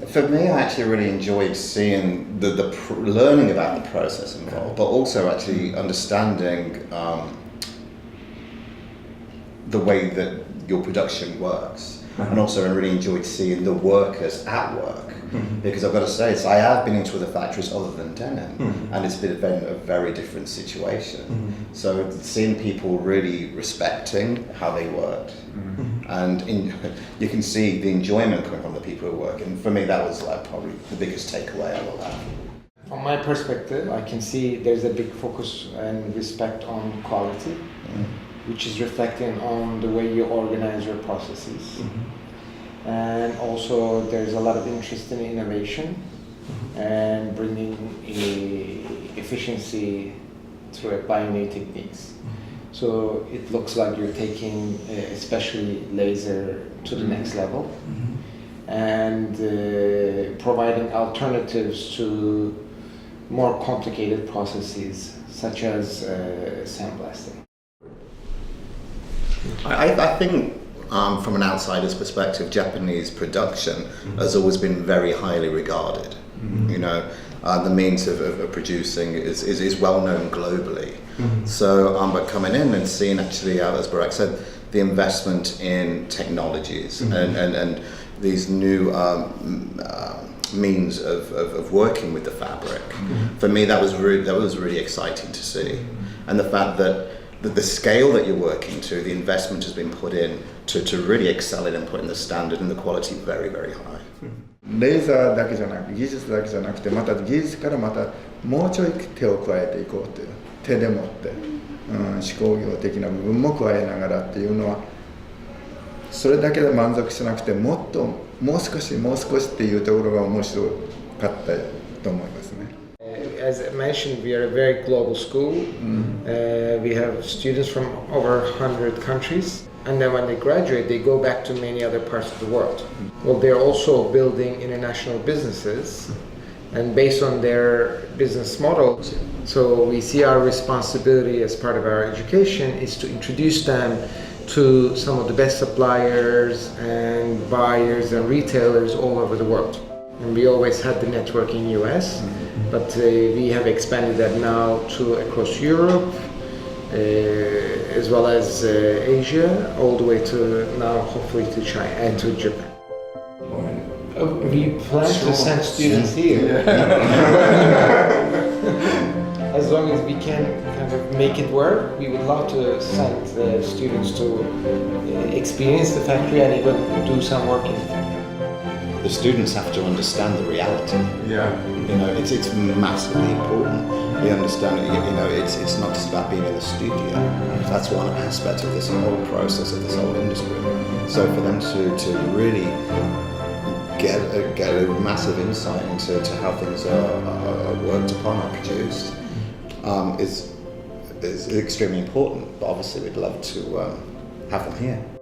For me, I actually really enjoyed seeing learning about the process involved, but also actually understanding the way that your production works. And also I really enjoyed seeing the workers at work, because I've got to say, I have been into other factories other than denim, and it's been a very different situation. So seeing people really respecting how they worked, and you can see the enjoyment coming from the people who work, and for me that was like probably the biggest takeaway out of that. From my perspective, I can see there's a big focus and respect on quality, which is reflecting on the way you organize your processes. And also there's a lot of interest in innovation and bringing efficiency through applying new techniques. So it looks like you're taking especially laser to the next level, and providing alternatives to more complicated processes such as sandblasting. I think from an outsider's perspective, Japanese production has always been very highly regarded. You know, the means of producing is well known globally. So, but coming in and seeing actually, as Barack said, the investment in technologies and these new means of working with the fabric, for me that was really exciting to see, and the fact that the scale that you're working to, the investment has been put in to really excel in and put in the standard and the quality very, very high. レーザーだけじゃなく、技術だけじゃなくて、また技術からまたもうちょい手を加えていこうという、手でもって、手工業的な部分も加えながらっていうのは、それだけで満足しなくて、もう少しっていうところが面白かったと思いますね。As I mentioned, we are a very global school. We have students from over 100 countries. And then when they graduate, they go back to many other parts of the world. Well, they're also building international businesses, and based on their business model. So we see our responsibility as part of our education is to introduce them to some of the best suppliers and buyers and retailers all over the world. And we always had the network in US, but we have expanded that now to across Europe, as well as Asia, all the way to now hopefully to China and to Japan. We plan to send students here. As long as we can kind of make it work, we would love to send students to experience the factory and even do some work in the factory. The students have to understand the reality. Yeah. You know, it's massively important. You understand, you know, it's not just about being in the studio. That's one aspect of this whole process, of this whole industry. So for them to really get a massive insight into how things are worked upon or produced is extremely important. But obviously we'd love to have them here.